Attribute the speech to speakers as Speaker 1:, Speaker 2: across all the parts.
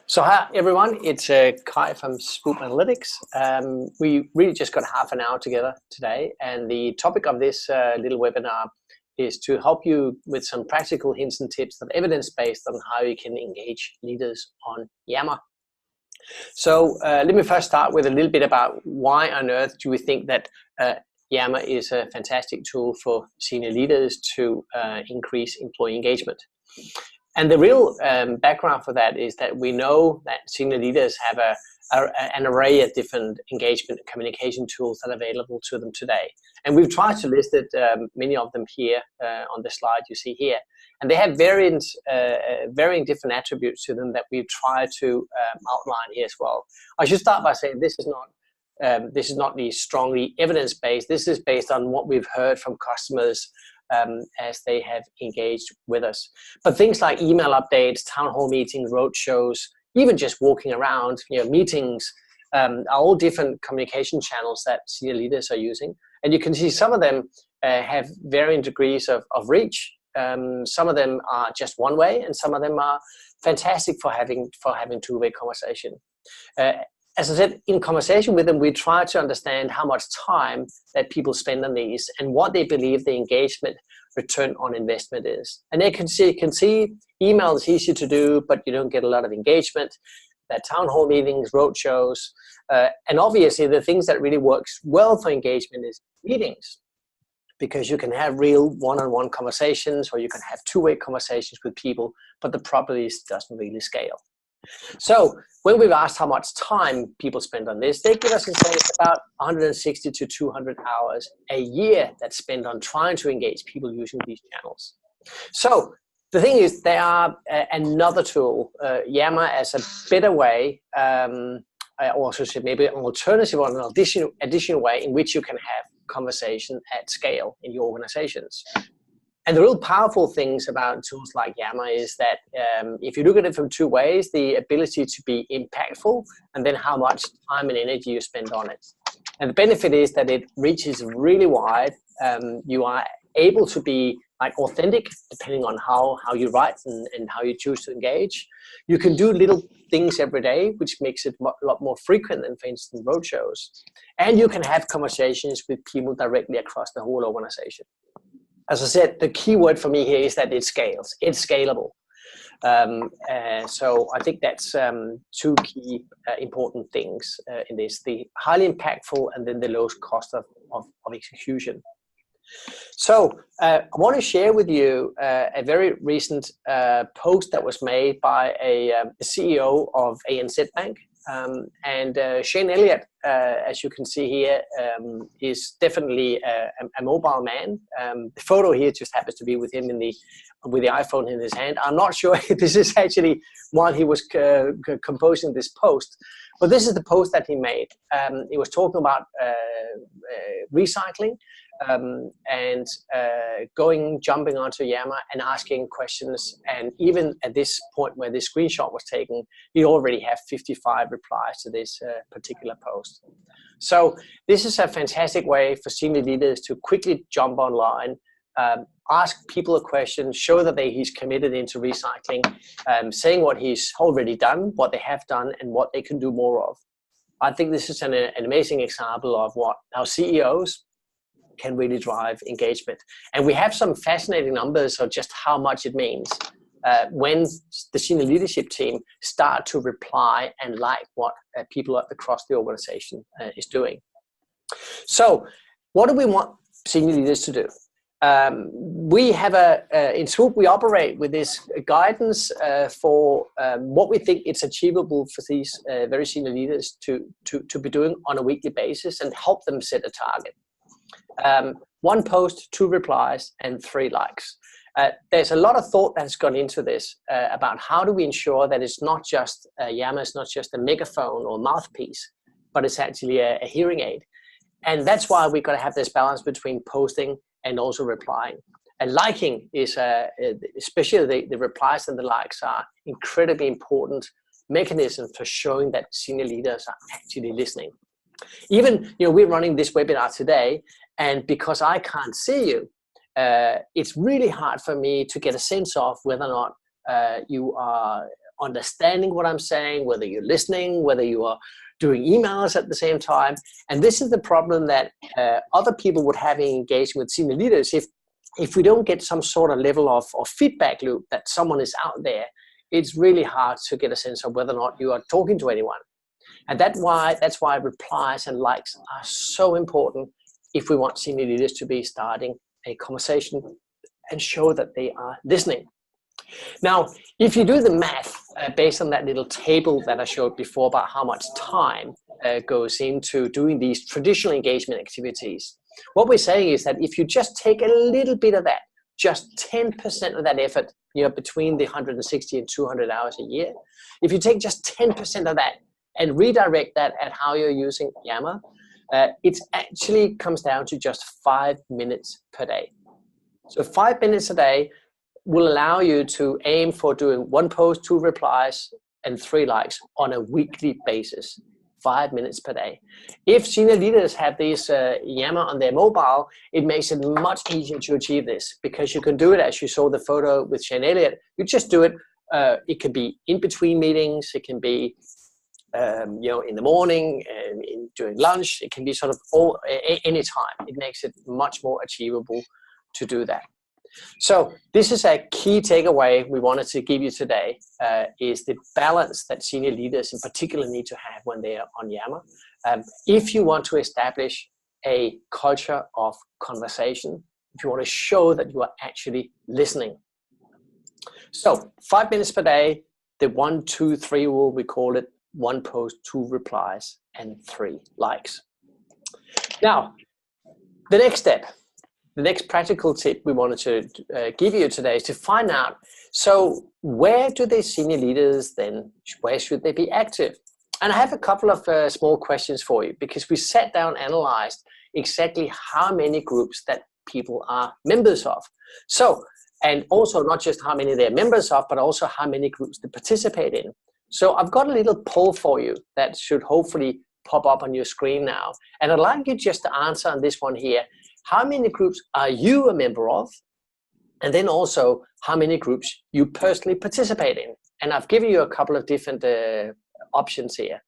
Speaker 1: So hi everyone, it's Cai from SWOOP Analytics. We really just got half an hour together today, and the topic of this little webinar is to help you with some practical hints and tips that are evidence-based on how you can engage leaders on Yammer. So let me first start with a little bit about why on earth do we think that Yammer is a fantastic tool for senior leaders to increase employee engagement. And the real background for that is that we know that senior leaders have an array of different engagement and communication tools that are available to them today. And we've tried to list it, many of them here on the slide you see here. And they have varying different attributes to them that we've tried to outline here as well. I should start by saying this is not the strongly evidence-based. This is based on what we've heard from customers as they have engaged with us. But things like email updates, town hall meetings, road shows, even just walking around, meetings, are all different communication channels that senior leaders are using. And you can see some of them have varying degrees of reach. Some of them are just one way, and some of them are fantastic for having two-way conversation. As I said, in conversation with them, we try to understand how much time that people spend on these and what they believe the engagement return on investment is. And they can see email is easy to do, but you don't get a lot of engagement. That town hall meetings, road shows, and obviously the things that really works well for engagement is meetings, because you can have real one-on-one conversations, or you can have two-way conversations with people, but the problem is it doesn't really scale. So when we've asked how much time people spend on this, they give us about 160 to 200 hours a year that's spent on trying to engage people using these channels. So the thing is, they are another tool, Yammer, as a better way, I also said maybe an alternative or an additional way in which you can have conversation at scale in your organizations. And the real powerful things about tools like Yammer is that if you look at it from two ways, the ability to be impactful, and then how much time and energy you spend on it. And the benefit is that it reaches really wide. You are able to be authentic depending on how you write and how you choose to engage. You can do little things every day, which makes it a lot more frequent than, for instance, roadshows. And you can have conversations with people directly across the whole organization. As I said, the key word for me here is that it scales. It's scalable. So I think that's two key important things in this: the highly impactful and then the lowest cost of execution. So I want to share with you a very recent post that was made by a CEO of ANZ Bank. And Shane Elliott, as you can see here, is definitely a mobile man. The photo here just happens to be with him with the iPhone in his hand. I'm not sure if this is actually while he was composing this post, but this is the post that he made. He was talking about recycling and jumping onto Yammer and asking questions. And even at this point where this screenshot was taken, you already have 55 replies to this particular post. So this is a fantastic way for senior leaders to quickly jump online, ask people a question, show that he's committed into recycling, saying what he's already done, what they have done, and what they can do more of. I think this is an amazing example of how CEOs can really drive engagement. And we have some fascinating numbers of just how much it means when the senior leadership team start to reply and like what people across the organization is doing. So what do we want senior leaders to do? We have in SWOOP, we operate with this guidance for what we think it's achievable for these very senior leaders to be doing on a weekly basis and help them set a target. 1 post, 2 replies, and 3 likes. There's a lot of thought that's gone into this about how do we ensure that it's not just Yammer, it's not just a megaphone or mouthpiece, but it's actually a hearing aid. And that's why we've got to have this balance between posting and also replying. And liking is, especially the replies and the likes, are incredibly important mechanisms for showing that senior leaders are actually listening. Even, we're running this webinar today, and because I can't see you, it's really hard for me to get a sense of whether or not you are understanding what I'm saying, whether you're listening, whether you are doing emails at the same time. And this is the problem that other people would have in engaging with senior leaders. If we don't get some sort of level of feedback loop that someone is out there, it's really hard to get a sense of whether or not you are talking to anyone. And that's why replies and likes are so important if we want senior leaders to be starting a conversation and show that they are listening. Now, if you do the math based on that little table that I showed before about how much time goes into doing these traditional engagement activities, what we're saying is that if you just take a little bit of that, just 10% of that effort, between the 160 and 200 hours a year, if you take just 10% of that and redirect that at how you're using Yammer, it actually comes down to just 5 minutes per day. So 5 minutes a day will allow you to aim for doing 1 post, 2 replies, and 3 likes on a weekly basis. 5 minutes per day. If senior leaders have this Yammer on their mobile, it makes it much easier to achieve this, because you can do it as you saw the photo with Shane Elliott. You just do it. It can be in between meetings. It can be in the morning, during lunch. It can be sort of any time. It makes it much more achievable to do that. So this is a key takeaway we wanted to give you today, is the balance that senior leaders in particular need to have when they are on Yammer. If you want to establish a culture of conversation, if you want to show that you are actually listening. So 5 minutes per day, the 1, 2, 3 rule, we call it: 1 post, 2 replies, and 3 likes. Now, the next step, the next practical tip we wanted to give you today is to find out, so where do the senior leaders then, where should they be active? And I have a couple of small questions for you, because we sat down and analyzed exactly how many groups that people are members of. So, and also not just how many they're members of, but also how many groups they participate in. So I've got a little poll for you that should hopefully pop up on your screen now. And I'd like you just to answer on this one here. How many groups are you a member of? And then also how many groups you personally participate in. And I've given you a couple of different options here.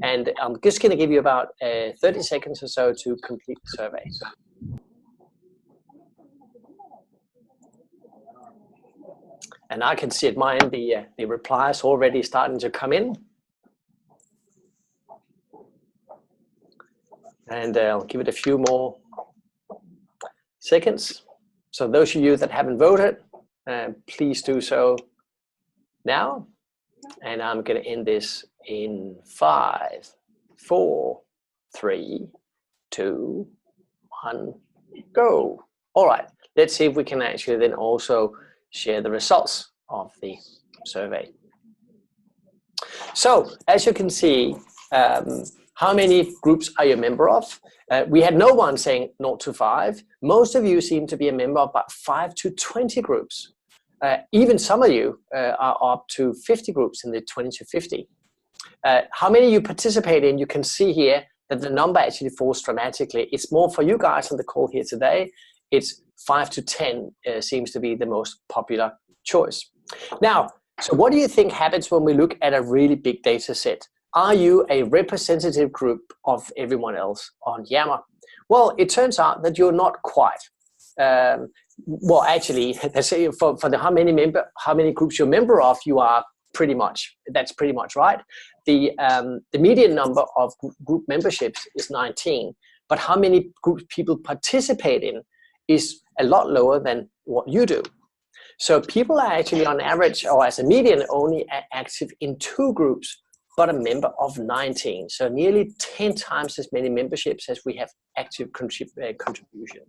Speaker 1: And I'm just going to give you about 30 seconds or so to complete the survey. And I can see at mine the replies already starting to come in. And I'll give it a few more seconds. So those of you that haven't voted, please do so now. And I'm going to end this in 5, 4, 3, 2, 1, go. All right, let's see if we can actually then also share the results of the survey. So as you can see, how many groups are you a member of? We had no one saying 0 to 5. Most of you seem to be a member of about 5 to 20 groups. Even some of you are up to 50 groups in the 20 to 50. How many you participate in, you can see here that the number actually falls dramatically. It's more for you guys on the call here today. It's 5 to 10 seems to be the most popular choice. Now, so what do you think happens when we look at a really big data set? Are you a representative group of everyone else on Yammer? Well, it turns out that you're not quite. Well, actually, let's say for the how many groups you're a member of, you are pretty much. That's pretty much right. The median number of group memberships is 19, but how many groups people participate in is a lot lower than what you do. So people are actually on average, or as a median, only active in 2 groups, but a member of 19. So nearly 10 times as many memberships as we have active contribution.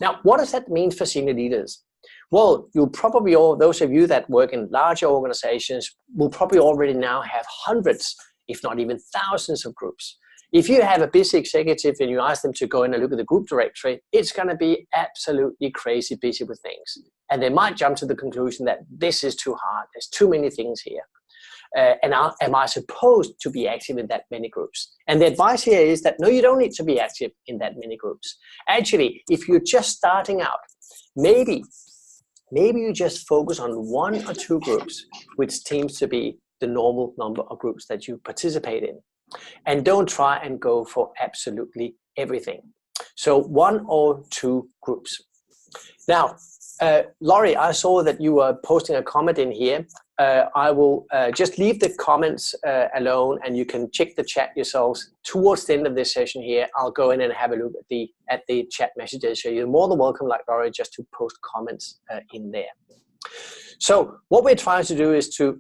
Speaker 1: Now, what does that mean for senior leaders? Well, you'll probably those of you that work in larger organizations will probably already now have hundreds, if not even thousands of groups. If you have a busy executive and you ask them to go in and look at the group directory, it's going to be absolutely crazy busy with things. And they might jump to the conclusion that this is too hard. There's too many things here. And am I supposed to be active in that many groups? And the advice here is that no, you don't need to be active in that many groups. Actually, if you're just starting out, maybe maybe you just focus on 1 or 2 groups, which seems to be the normal number of groups that you participate in. And don't try and go for absolutely everything. So 1 or 2 groups. Now, Laurie, I saw that you were posting a comment in here. I will just leave the comments alone, and you can check the chat yourselves. Towards the end of this session here, I'll go in and have a look at the chat messages. So you're more than welcome, like Laurie, just to post comments in there. So what we're trying to do is to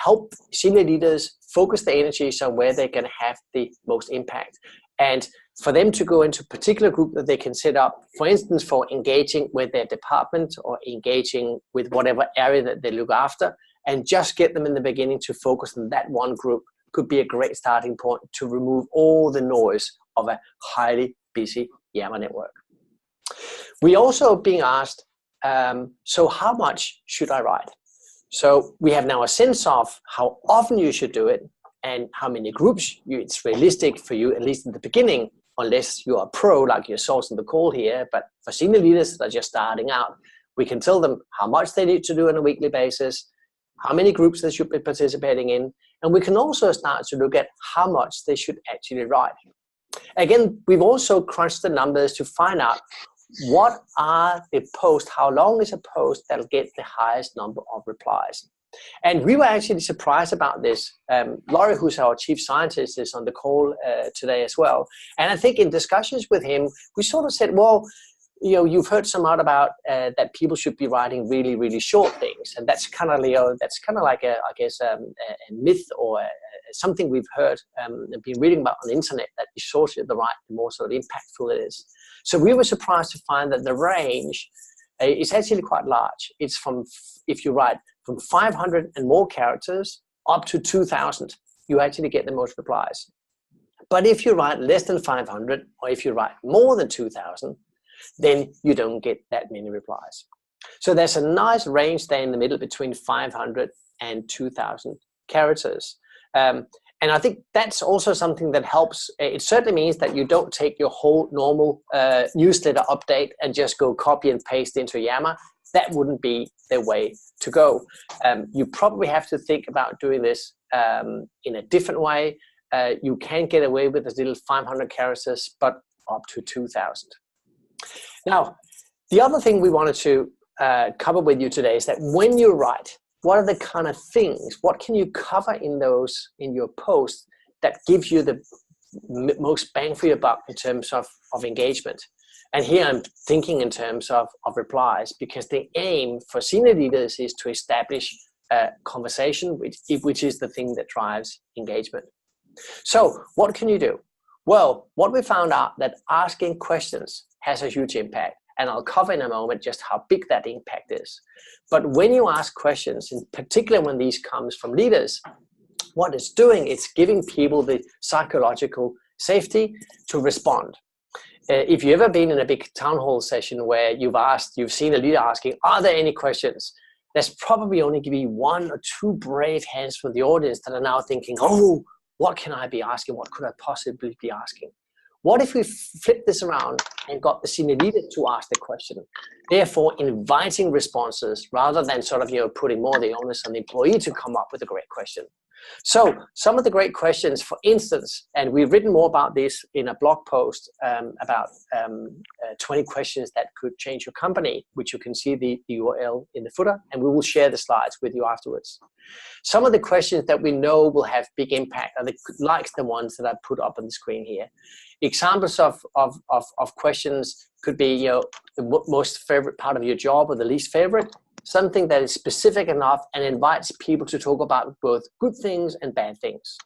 Speaker 1: help senior leaders focus their energies on where they can have the most impact, and for them to go into a particular group that they can set up, for instance, for engaging with their department or engaging with whatever area that they look after, and just get them in the beginning to focus on that one group could be a great starting point to remove all the noise of a highly busy Yammer network. We're also being asked, so how much should I write? So we have now a sense of how often you should do it and how many groups it's realistic for you, at least in the beginning, unless you are a pro like yourselves in the call here. But for senior leaders that are just starting out, we can tell them how much they need to do on a weekly basis, how many groups they should be participating in, and we can also start to look at how much they should actually write. Again, we've also crunched the numbers to find out what are the posts, how long is a post that'll get the highest number of replies. And we were actually surprised about this. Laurie, who's our chief scientist, is on the call today as well. And I think in discussions with him, we sort of said, well, you know, you've heard some out about that people should be writing really, really short things. And that's kind of, that's kind of like, I guess, a myth or something we've heard and been reading about on the internet, that the shorter the write, the more sort of impactful it is. So we were surprised to find that the range is actually quite large. It's from, if you write from 500 and more characters up to 2,000, you actually get the most replies. But if you write less than 500, or if you write more than 2,000, then you don't get that many replies. So there's a nice range there in the middle between 500 and 2,000 characters. And I think that's also something that helps. It certainly means that you don't take your whole normal newsletter update and just go copy and paste into Yammer. That wouldn't be the way to go. You probably have to think about doing this in a different way. You can get away with as little 500 characters, but up to 2,000. Now, the other thing we wanted to cover with you today is that when you write, what are the kind of things, what can you cover in your posts that gives you the most bang for your buck in terms of engagement? And here I'm thinking in terms of replies, because the aim for senior leaders is to establish a conversation, which is the thing that drives engagement. So what can you do? Well, what we found out that asking questions has a huge impact. And I'll cover in a moment just how big that impact is. But when you ask questions, in particular when these comes from leaders, what it's doing is giving people the psychological safety to respond. If you've ever been in a big town hall session where you've seen a leader asking, are there any questions? There's probably only going to be 1 or 2 brave hands from the audience that are now thinking, oh, what can I be asking? What could I possibly be asking? What if we flip this around and got the senior leader to ask the question, therefore inviting responses rather than sort of, putting more of the onus on the employee to come up with a great question? So some of the great questions, for instance, and we've written more about this in a blog post about 20 questions that could change your company, which you can see the URL in the footer, and we will share the slides with you afterwards. Some of the questions that we know will have big impact are the ones that I put up on the screen here. Examples of questions could be, the most favorite part of your job or the least favorite. Something that is specific enough and invites people to talk about both good things and bad things.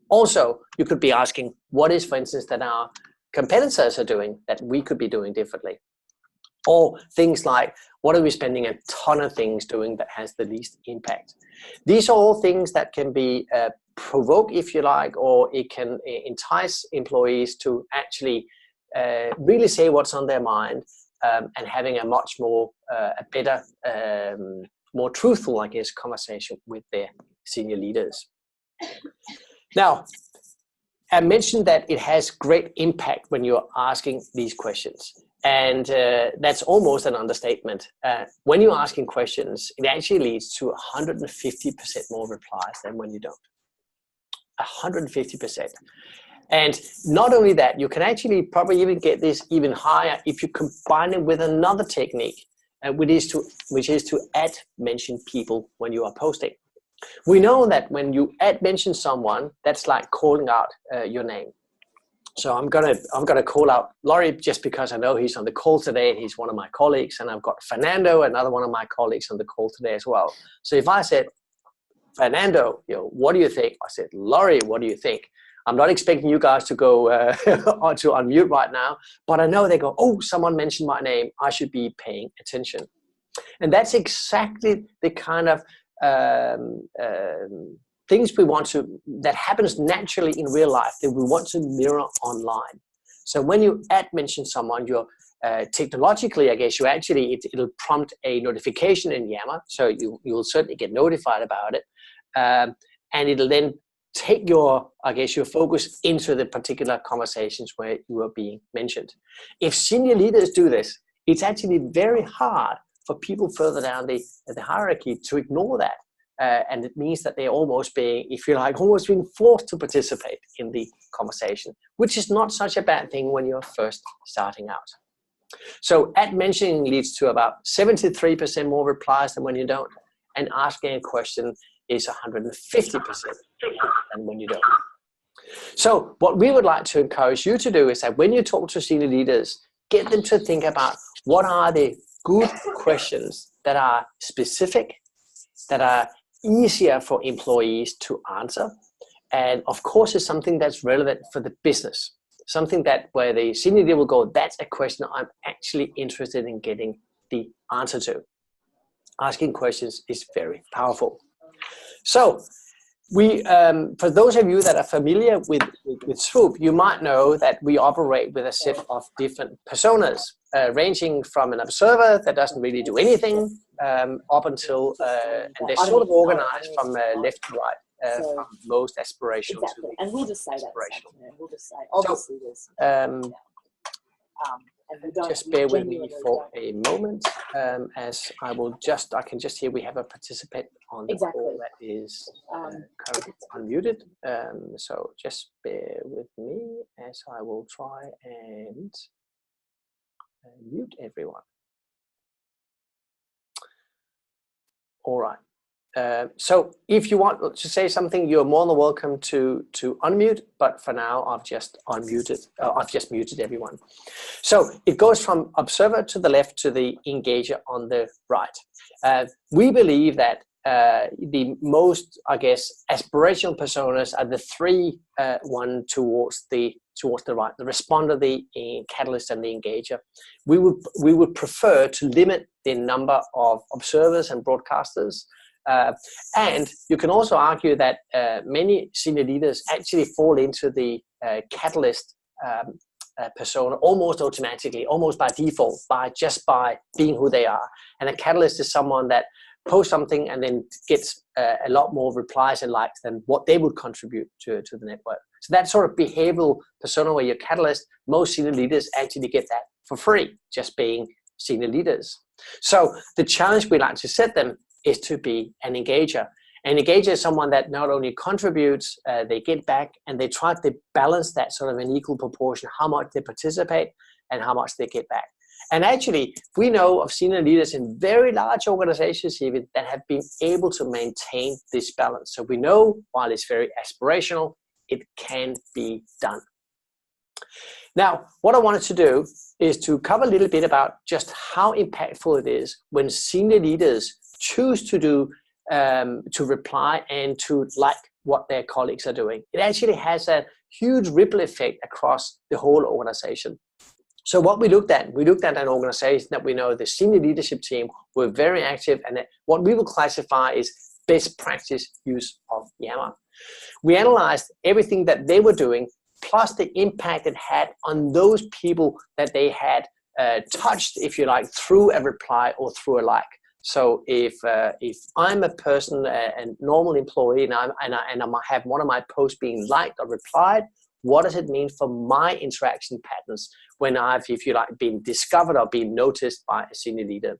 Speaker 1: Also, you could be asking, what is, for instance, that our competitors are doing that we could be doing differently? Or things like, what are we spending a ton of things doing that has the least impact? These are all things that can be provoke, if you like, or it can entice employees to actually really say what's on their mind, and having a much more, a better, more truthful, I guess, conversation with their senior leaders. Now, I mentioned that it has great impact when you're asking these questions. And that's almost an understatement. When you're asking questions, it actually leads to 150% more replies than when you don't. 150%. And not only that, you can actually probably even get this even higher if you combine it with another technique, which is to mention people when you are posting. We know that when you mention someone, that's like calling out your name. So I'm gonna call out Laurie just because I know he's on the call today and he's one of my colleagues, and I've got Fernando, another one of my colleagues, on the call today as well. So if I said, Fernando, what do you think? I said, Laurie, what do you think? I'm not expecting you guys to go to unmute right now, but I know they go, oh, someone mentioned my name. I should be paying attention. And that's exactly the kind of things that happens naturally in real life that we want to mirror online. So when you mention someone, you're technologically, I guess it'll prompt a notification in Yammer. So you'll certainly get notified about it. And it'll then take your focus into the particular conversations where you are being mentioned. If senior leaders do this, it's actually very hard for people further down the hierarchy to ignore that. And it means that they're almost being forced to participate in the conversation, which is not such a bad thing when you're first starting out. So mentioning leads to about 73% more replies than when you don't. And asking a question is 150% than when you don't. So what we would like to encourage you to do is that when you talk to senior leaders, get them to think about what are the good questions that are specific, that are easier for employees to answer, and of course is something that's relevant for the business. Something that where the senior leader will go, that's a question I'm actually interested in getting the answer to. Asking questions is very powerful. So we, for those of you that are familiar with SWOOP, you might know that we operate with a set of different personas, ranging from an observer that doesn't really do anything up until, and they're sort of organized from left to right, from most aspirational to
Speaker 2: and we'll just say
Speaker 1: aspirational.
Speaker 2: That. We'll just say, obviously,
Speaker 1: just bear with me for a moment, as I can just hear we have a participant on the call that is currently unmuted. So just bear with me as I will try and mute everyone. All right. So if you want to say something, you're more than welcome to unmute, but for now I've just muted everyone. So it goes from observer to the left to the engager on the right. We believe that the most, aspirational personas are the three one towards the right, the responder, the catalyst, and the engager. We would prefer to limit the number of observers and broadcasters. And you can also argue that many senior leaders actually fall into the catalyst persona almost automatically, almost by default, just by being who they are. And a catalyst is someone that posts something and then gets a lot more replies and likes than what they would contribute to the network. So that sort of behavioral persona where you're catalyst, most senior leaders actually get that for free, just being senior leaders. So the challenge we like to set them is to be an engager. An engager is someone that not only contributes, they get back, and they try to balance that sort of in equal proportion, how much they participate and how much they get back. And actually, we know of senior leaders in very large organizations even that have been able to maintain this balance. So we know while it's very aspirational, it can be done. Now, what I wanted to do is to cover a little bit about just how impactful it is when senior leaders choose to do, to reply and to like what their colleagues are doing. It actually has a huge ripple effect across the whole organization. So what we looked at an organization that we know the senior leadership team were very active, and what we will classify is best practice use of Yammer. We analyzed everything that they were doing, plus the impact it had on those people that they had touched, if you like, through a reply or through a like. So if I'm a person, a normal employee, and I have one of my posts being liked or replied, what does it mean for my interaction patterns when I've, if you like, been discovered or been noticed by a senior leader.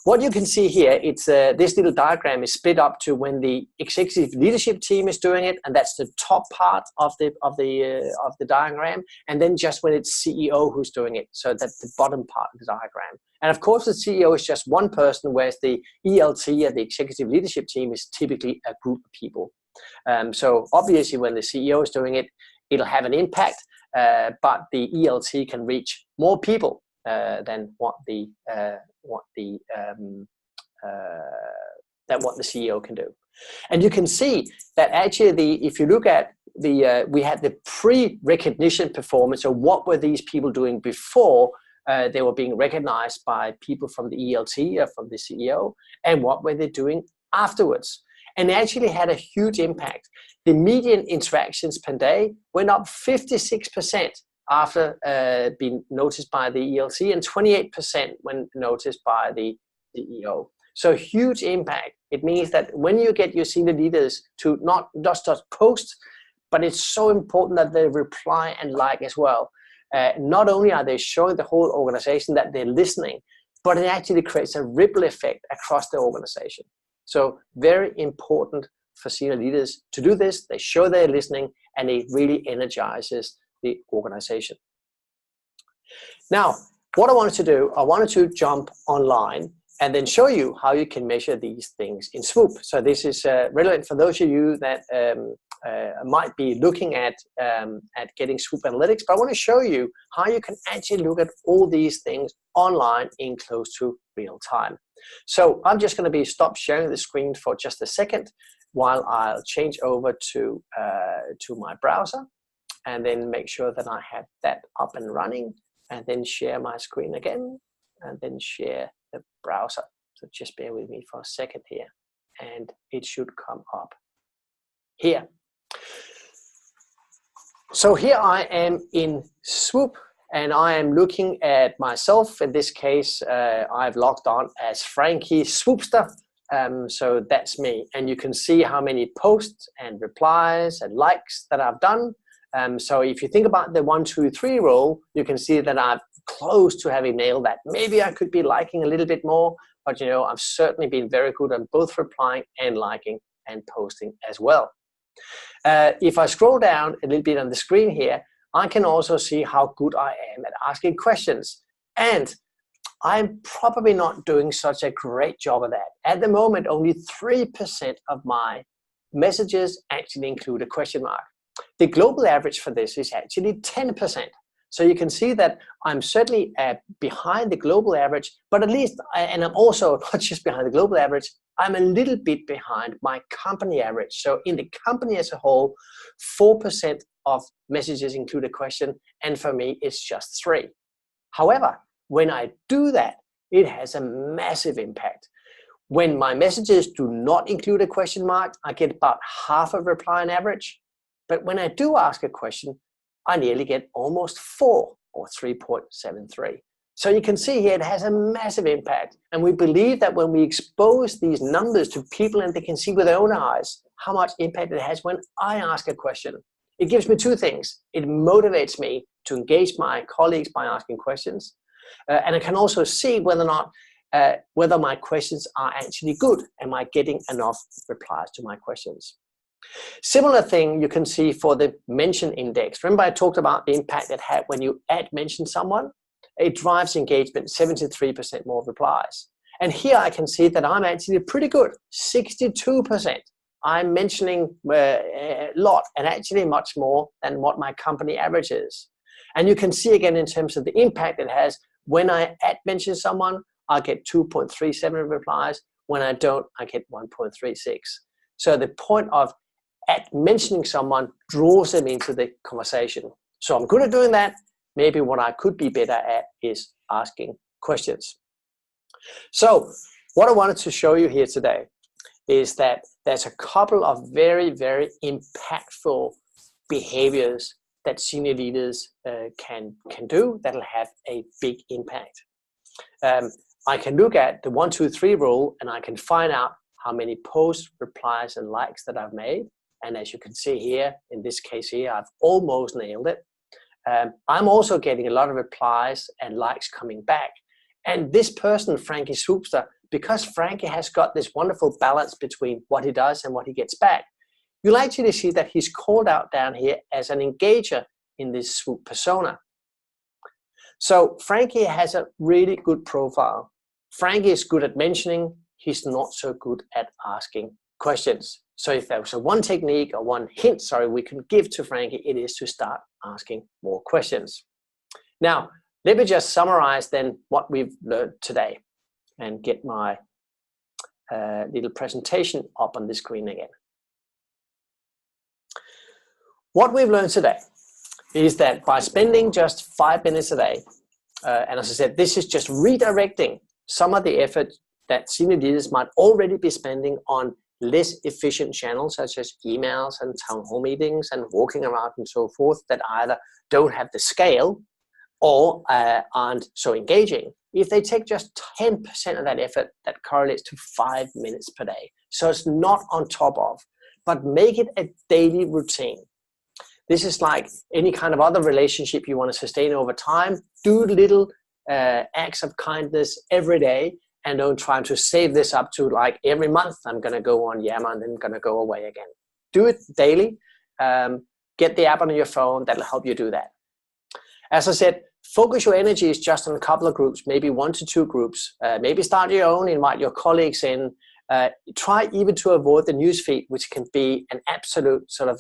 Speaker 1: What you can see here, it's this little diagram is split up to when the executive leadership team is doing it, and that's the top part of the diagram, and then just when it's CEO who's doing it, so that's the bottom part of the diagram. And of course, the CEO is just one person, whereas the ELT and the executive leadership team is typically a group of people. So obviously, when the CEO is doing it, it'll have an impact, but the ELT can reach more people than what the CEO can do. And you can see that actually if you look at we had the pre-recognition performance. So what were these people doing before they were being recognized by people from the ELT or from the CEO, and what were they doing afterwards? And they actually had a huge impact. The median interactions per day went up 56% after being noticed by the ELT, and 28% when noticed by the CEO. So huge impact. It means that when you get your senior leaders to not just post, but it's so important that they reply and like as well. Not only are they showing the whole organization that they're listening, but it actually creates a ripple effect across the organization. So very important for senior leaders to do this. They show they're listening, and it really energizes the organization. Now, what I wanted to do, I wanted to jump online and then show you how you can measure these things in SWOOP. So this is relevant for those of you that might be looking at getting SWOOP Analytics, but I want to show you how you can actually look at all these things online in close to real time. So I'm just going to stop sharing the screen for just a second while I'll change over to my browser, and then make sure that I have that up and running, and then share my screen again, and then share the browser. So just bear with me for a second here, and it should come up here. So here I am in SWOOP, and I am looking at myself. In this case, I've logged on as Frankie Swoopster. So that's me, and you can see how many posts and replies and likes that I've done. So if you think about the 1, 2, 3 rule, you can see that I'm close to having nailed that. Maybe I could be liking a little bit more, but you know, I've certainly been very good on both replying and liking and posting as well. If I scroll down a little bit on the screen here, I can also see how good I am at asking questions. And I'm probably not doing such a great job of that. At the moment, only 3% of my messages actually include a question mark. The global average for this is actually 10%. So you can see that I'm certainly behind the global average, but at least, and I'm also not just behind the global average, I'm a little bit behind my company average. So in the company as a whole, 4% of messages include a question, and for me, it's just 3. However, when I do that, it has a massive impact. When my messages do not include a question mark, I get about half a reply on average. But when I do ask a question, I nearly get almost 4, or 3.73. So you can see here it has a massive impact. And we believe that when we expose these numbers to people and they can see with their own eyes how much impact it has when I ask a question, it gives me 2 things. It motivates me to engage my colleagues by asking questions. And I can also see whether or not whether my questions are actually good. Am I getting enough replies to my questions? Similar thing you can see for the mention index. Remember I talked about the impact it had when you mention someone? It drives engagement, 73% more replies. And here I can see that I'm actually pretty good, 62%. I'm mentioning a lot, and actually much more than what my company average is. And you can see again in terms of the impact it has, when I mention someone, I get 2.37 replies. When I don't, I get 1.36. So the point of mentioning someone draws them into the conversation. So I'm good at doing that. Maybe what I could be better at is asking questions. So what I wanted to show you here today is that there's a couple of very, very impactful behaviors that senior leaders can do that'll have a big impact. I can look at the 1, 2, 3 rule, and I can find out how many posts, replies, and likes that I've made. And as you can see here, in this case here, I've almost nailed it. I'm also getting a lot of replies and likes coming back. And this person, Frankie Swoopster, because Frankie has got this wonderful balance between what he does and what he gets back, you'll actually see that he's called out down here as an engager in this Swoop persona. So Frankie has a really good profile. Frankie is good at mentioning, he's not so good at asking questions. So if there was one technique or one hint, we can give to Frankie, it is to start asking more questions. Now, let me just summarize then what we've learned today and get my little presentation up on the screen again. What we've learned today is that by spending just 5 minutes a day, and as I said, this is just redirecting some of the effort that senior leaders might already be spending on less efficient channels such as emails and town hall meetings and walking around and so forth that either don't have the scale or aren't so engaging. If they take just 10% of that effort, that correlates to 5 minutes per day. So it's not on top of, but make it a daily routine. This is like any kind of other relationship you want to sustain over time. Do little acts of kindness every day, and don't try to save this up to like every month I'm going to go on Yammer and then going to go away again. Do it daily. Get the app on your phone. That'll help you do that. As I said, focus your energies just on a couple of groups, maybe 1 to 2 groups. Maybe start your own, invite your colleagues in. Try even to avoid the newsfeed, which can be an absolute sort of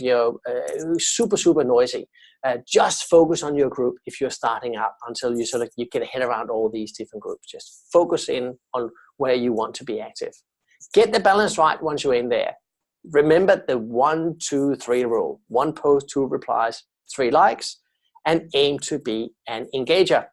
Speaker 1: super noisy. Just focus on your group if you're starting out until you you get a head around all these different groups. Just focus in on where you want to be active. Get the balance right once you're in there. Remember the 1, 2, 3 rule. 1 post, 2 replies, 3 likes, and aim to be an engager.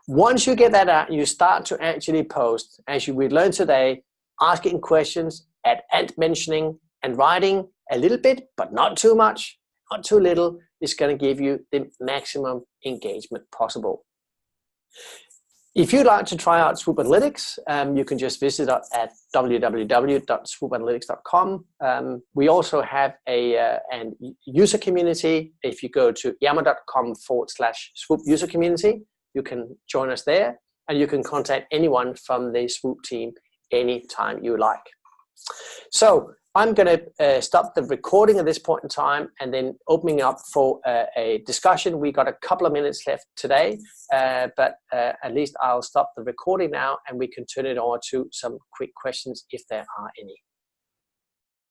Speaker 1: Once you get that out, you start to actually post, as we learned today, asking questions, and mentioning, and writing a little bit, but not too much, not too little, is going to give you the maximum engagement possible. If you'd like to try out Swoop Analytics, you can just visit us at www.swoopanalytics.com. We also have a user community. If you go to yammer.com/Swoop user community, you can join us there, and you can contact anyone from the Swoop team anytime you like. So I'm going to stop the recording at this point in time and then opening up for a discussion. We got a couple of minutes left today, but at least I'll stop the recording now and we can turn it over to some quick questions if there are any.